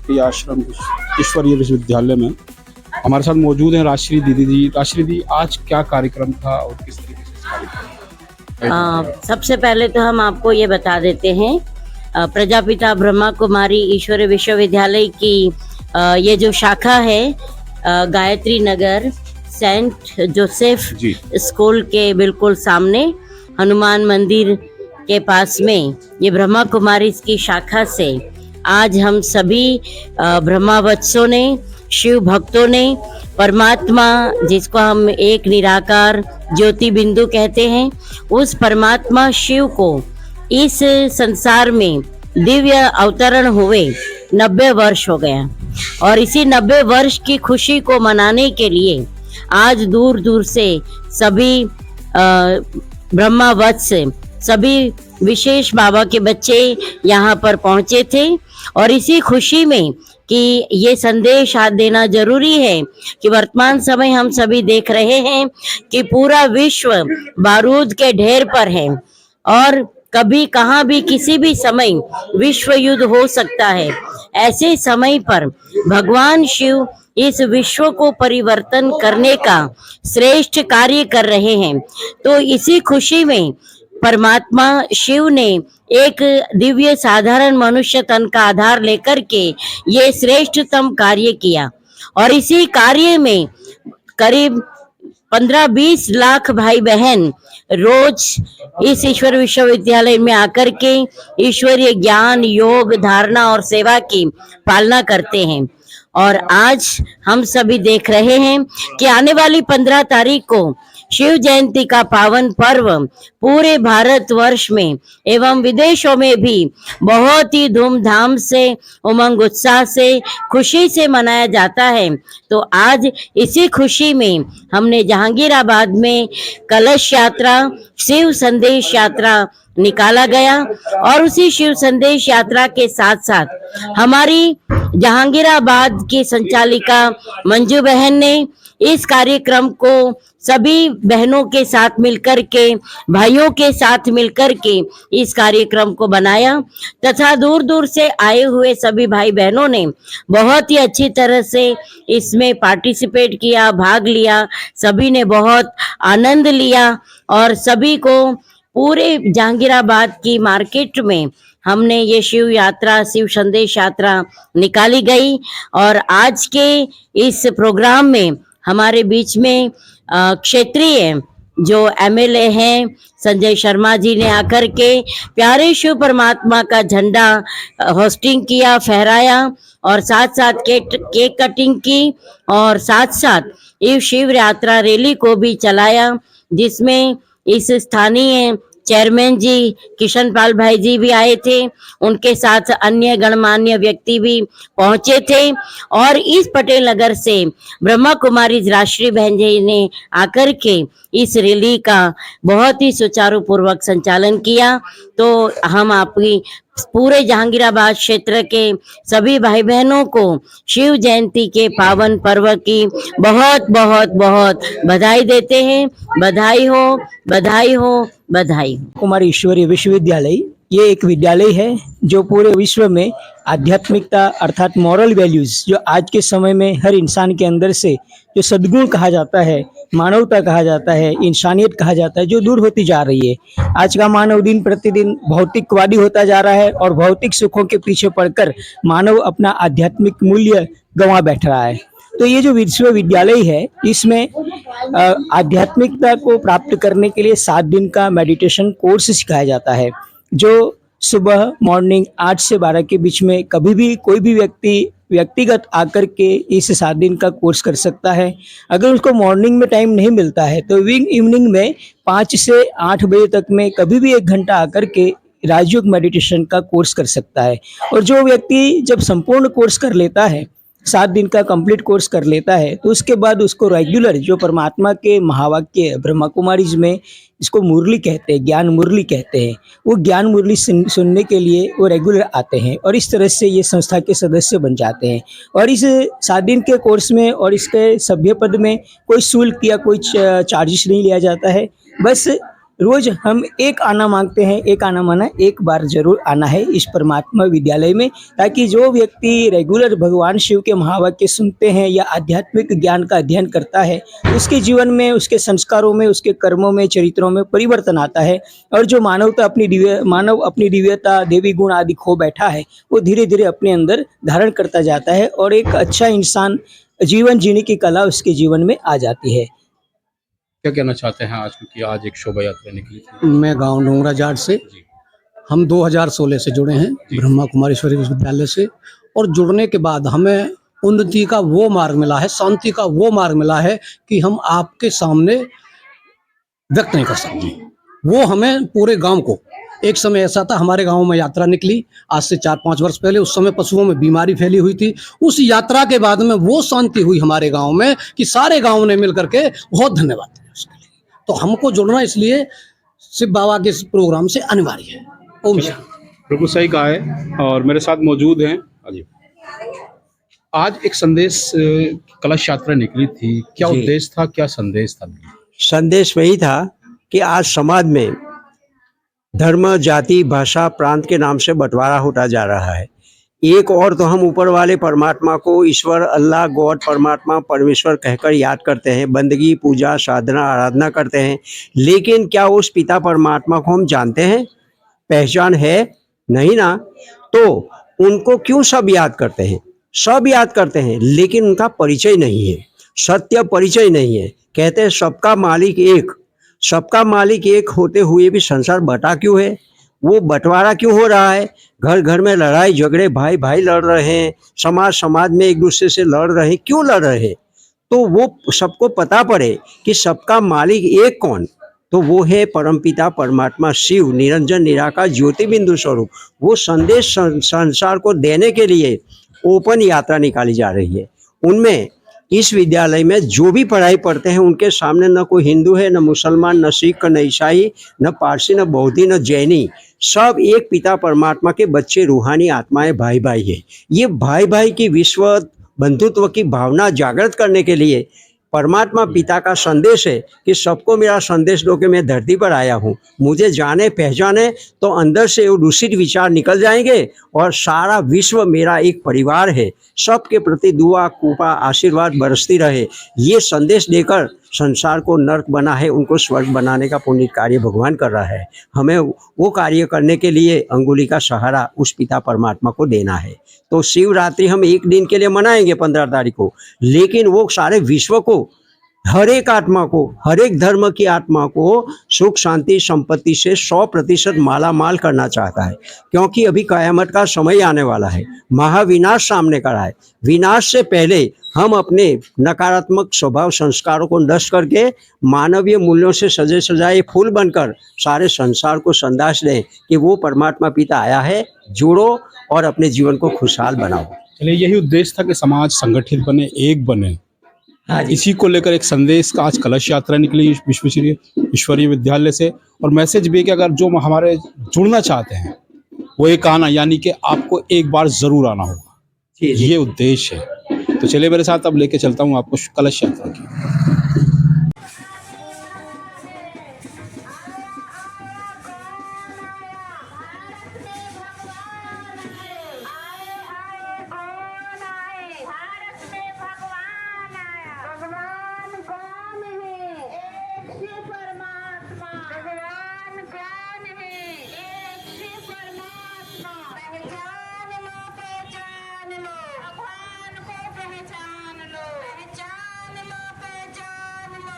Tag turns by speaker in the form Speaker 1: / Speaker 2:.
Speaker 1: के आश्रम ईश्वरीय विश्वविद्यालय में। हमारे साथ मौजूद हैं राजश्री दीदी जी। राजश्री दी, आज क्या कार्यक्रम था और किस तरीके से इस कार्यक्रम?
Speaker 2: सबसे पहले तो हम आपको ये बता देते हैं, प्रजापिता ब्रह्मा कुमारी ईश्वरीय विश्वविद्यालय की ये जो शाखा है Gayatri Nagar Saint Joseph school के बिल्कुल सामने हनुमान मंदिर के पास में ये ब्रह्मा कुमारी की शाखा से आज हम सभी ब्रह्मावत्सों ने, शिव भक्तों ने, परमात्मा जिसको हम एक निराकार ज्योति बिंदु कहते हैं, उस परमात्मा शिव को इस संसार में दिव्य अवतरण हुए 90 वर्ष हो गया और इसी 90 वर्ष की खुशी को मनाने के लिए आज दूर दूर से सभी ब्रह्मावत्स सभी विशेष बाबा के बच्चे यहाँ पर पहुँचे थे और इसी खुशी में कि ये संदेश आज देना जरूरी है कि वर्तमान समय हम सभी देख रहे हैं कि पूरा विश्व बारूद के ढेर पर है और कभी कहाँ भी किसी भी समय विश्व युद्ध हो सकता है। ऐसे समय पर भगवान शिव इस विश्व को परिवर्तन करने का श्रेष्ठ कार्य कर रहे हैं। तो इसी खुशी में परमात्मा शिव ने एक दिव्य साधारण मनुष्य तन का आधार लेकर के ये श्रेष्ठतम कार्य किया और इसी कार्य में करीब 15-20 लाख भाई बहन रोज इस ईश्वर विश्वविद्यालय में आकर के ईश्वरीय ज्ञान, योग, धारणा और सेवा की पालना करते हैं। और आज हम सभी देख रहे हैं कि आने वाली 15 तारीख को शिव जयंती का पावन पर्व पूरे भारत वर्ष में एवं विदेशों में भी बहुत ही धूमधाम से, उमंग उत्साह से, खुशी से मनाया जाता है। तो आज इसी खुशी में हमने जहांगीराबाद में कलश यात्रा, शिव संदेश यात्रा निकाला गया और उसी शिव संदेश यात्रा के साथ साथ हमारी जहांगीराबाद की संचालिका मंजू बहन ने इस कार्यक्रम को सभी बहनों के साथ मिलकर के, भाइयों के साथ मिलकर के इस कार्यक्रम को बनाया तथा दूर दूर से आए हुए सभी भाई बहनों ने बहुत ही अच्छी तरह से इसमें पार्टिसिपेट किया, भाग लिया। सभी ने बहुत आनंद लिया और सभी को पूरे जहांगीराबाद की मार्केट में हमने ये शिव यात्रा, शिव संदेश यात्रा निकाली गई और आज के इस प्रोग्राम में हमारे बीच में क्षेत्रीय जो एमएलए हैं संजय शर्मा जी ने आकर के प्यारे शिव परमात्मा का झंडा होस्टिंग किया, फहराया और साथ साथ केक कटिंग की और साथ साथ इस शिव यात्रा रैली को भी चलाया जिसमें इस स्थानीय चेयरमैन जी किशन पाल भाई जी भी आए थे, उनके साथ अन्य गणमान्य व्यक्ति भी पहुंचे थे और इस पटेल नगर से ब्रह्मा कुमारी राजश्री बहन जी ने आकर के इस रैली का बहुत ही सुचारू पूर्वक संचालन किया। तो हम आपकी पूरे जहांगीराबाद क्षेत्र के सभी भाई बहनों को शिव जयंती के पावन पर्व की बहुत बहुत बहुत बधाई देते हैं। बधाई हो, बधाई हो, बधाई हो।
Speaker 3: कुमारी ईश्वरीय विश्वविद्यालय ये एक विद्यालय है जो पूरे विश्व में आध्यात्मिकता अर्थात मॉरल वैल्यूज जो आज के समय में हर इंसान के अंदर से जो सद्गुण कहा जाता है, मानवता कहा जाता है, इंसानियत कहा जाता है, जो दूर होती जा रही है। आज का मानव दिन प्रतिदिन भौतिकवादी होता जा रहा है और भौतिक सुखों के पीछे पड़कर मानव अपना आध्यात्मिक मूल्य गंवा बैठ रहा है। तो ये जो विश्वविद्यालय है इसमें आध्यात्मिकता को प्राप्त करने के लिए 7 दिन का मेडिटेशन कोर्स सिखाया जाता है जो सुबह मॉर्निंग 8 से 12 के बीच में कभी भी कोई भी व्यक्तिगत आकर के इस 7 दिन का कोर्स कर सकता है। अगर उसको मॉर्निंग में टाइम नहीं मिलता है तो इवनिंग में 5 से 8 बजे तक में कभी भी 1 घंटा आकर के राजयोग मेडिटेशन का कोर्स कर सकता है। और जो व्यक्ति जब संपूर्ण कोर्स कर लेता है, 7 दिन का कंप्लीट कोर्स कर लेता है, तो उसके बाद उसको रेगुलर जो परमात्मा के महावाक्य ब्रह्मा कुमारीज में इसको मुरली कहते हैं, ज्ञान मुरली कहते हैं, वो ज्ञान मुरली सुनने के लिए वो रेगुलर आते हैं और इस तरह से ये संस्था के सदस्य बन जाते हैं। और इस 7 दिन के कोर्स में और इसके सभ्य पद में कोई शुल्क या कोई चार्जेस नहीं लिया जाता है। बस रोज हम एक आना मांगते हैं, एक आना माना एक बार जरूर आना है इस परमात्मा विद्यालय में, ताकि जो व्यक्ति रेगुलर भगवान शिव के महावाक्य सुनते हैं या आध्यात्मिक ज्ञान का अध्ययन करता है, उसके जीवन में, उसके संस्कारों में, उसके कर्मों में, चरित्रों में परिवर्तन आता है। और जो मानव अपनी दिव्यता, देवी गुण आदि खो बैठा है, वो धीरे धीरे अपने अंदर धारण करता जाता है और एक अच्छा इंसान, जीवन जीने की कला उसके जीवन में आ जाती है।
Speaker 1: क्या कहना चाहते हैं आज, क्योंकि आज एक शोभा यात्रा निकली थी?
Speaker 4: मैं गांव डोंगरा जाट से, हम 2016 से जुड़े हैं ब्रह्मा कुमारेश्वरी विश्वविद्यालय से, और जुड़ने के बाद हमें उन्नति का वो मार्ग मिला है, शांति का वो मार्ग मिला है कि हम आपके सामने व्यक्त नहीं कर सकते। वो हमें पूरे गांव को, एक समय ऐसा था हमारे गांव में यात्रा निकली आज से 4-5 वर्ष पहले, उस समय पशुओं में बीमारी फैली हुई थी। उस यात्रा के बाद में वो शांति हुई हमारे गांव में कि सारे गांव ने मिलकर के बहुत धन्यवाद दिया उसके लिए। तो हमको जुड़ना इसलिए शिव बाबा के इस प्रोग्राम से अनिवार्य है। ओम शांति।
Speaker 1: बिल्कुल सही कहा है। और मेरे साथ मौजूद हैं अजय। आज एक संदेश कलश यात्रा निकली थी, क्या
Speaker 5: जी।
Speaker 1: उद्देश्य था, क्या संदेश था?
Speaker 5: संदेश वही था कि आज समाज में धर्म, जाति, भाषा, प्रांत के नाम से बंटवारा होता जा रहा है। एक और तो हम ऊपर वाले परमात्मा को ईश्वर, अल्लाह, गॉड, परमात्मा, परमेश्वर कहकर याद करते हैं, बंदगी, पूजा, साधना, आराधना करते हैं, लेकिन क्या उस पिता परमात्मा को हम जानते हैं, पहचान है? नहीं ना। तो उनको क्यों सब याद करते हैं? सब याद करते हैं, लेकिन उनका परिचय नहीं है, सत्य परिचय नहीं है। कहते हैं सबका मालिक एक, सबका मालिक एक होते हुए भी संसार बटा क्यों है? वो बंटवारा क्यों हो रहा है? घर घर में लड़ाई झगड़े, भाई भाई लड़ रहे हैं, समाज समाज में एक दूसरे से लड़ रहे हैं, क्यों लड़ रहे हैं? तो वो सबको पता पड़े कि सबका मालिक एक कौन, तो वो है परमपिता परमात्मा शिव, निरंजन निराकार ज्योति बिंदु स्वरूप। वो संदेश संसार को देने के लिए ओपन यात्रा निकाली जा रही है। उनमें इस विद्यालय में जो भी पढ़ाई पढ़ते हैं, उनके सामने न कोई हिंदू है, न मुसलमान, न सिख, न ईसाई, न पारसी, न बौद्धि, न जैनी, सब एक पिता परमात्मा के बच्चे, रूहानी आत्माएं, भाई भाई है। ये भाई भाई की विश्व बंधुत्व की भावना जागृत करने के लिए परमात्मा पिता का संदेश है कि सबको मेरा संदेश दो कि मैं धरती पर आया हूँ, मुझे जाने पहचाने तो अंदर से वो दूषित विचार निकल जाएंगे और सारा विश्व मेरा एक परिवार है, सबके प्रति दुआ, कृपा, आशीर्वाद बरसती रहे। ये संदेश देकर संसार को नर्क बना है, उनको स्वर्ग बनाने का पुण्य कार्य भगवान कर रहा है। हमें वो कार्य करने के लिए अंगुली का सहारा उस पिता परमात्मा को देना है। तो शिवरात्रि हम एक दिन के लिए मनाएंगे 15 तारीख को, लेकिन वो सारे विश्व को, हर एक आत्मा को, हर एक धर्म की आत्मा को सुख शांति संपत्ति से 100% माला माल करना चाहता है, क्योंकि अभी कयामत का समय आने वाला है, महाविनाश सामने खड़ा है। विनाश से पहले हम अपने नकारात्मक स्वभाव संस्कारों को नष्ट करके मानवीय मूल्यों से सजे सजाए फूल बनकर सारे संसार को संदेश दें कि वो परमात्मा पिता आया है, जुड़ो और अपने जीवन को खुशहाल बनाओ।
Speaker 1: चलिए, यही उद्देश्य था कि समाज संगठित बने, एक बने।
Speaker 3: हाँ जी।
Speaker 1: इसी को लेकर एक संदेश का आज कलश यात्रा निकली ईश्वरीय विद्यालय से, और मैसेज भी कि अगर जो हमारे जुड़ना चाहते हैं वो एक आना, यानी कि आपको एक बार जरूर आना होगा, ये उद्देश्य है। तो चलिए मेरे साथ अब लेके चलता हूँ आपको कलश यात्रा की।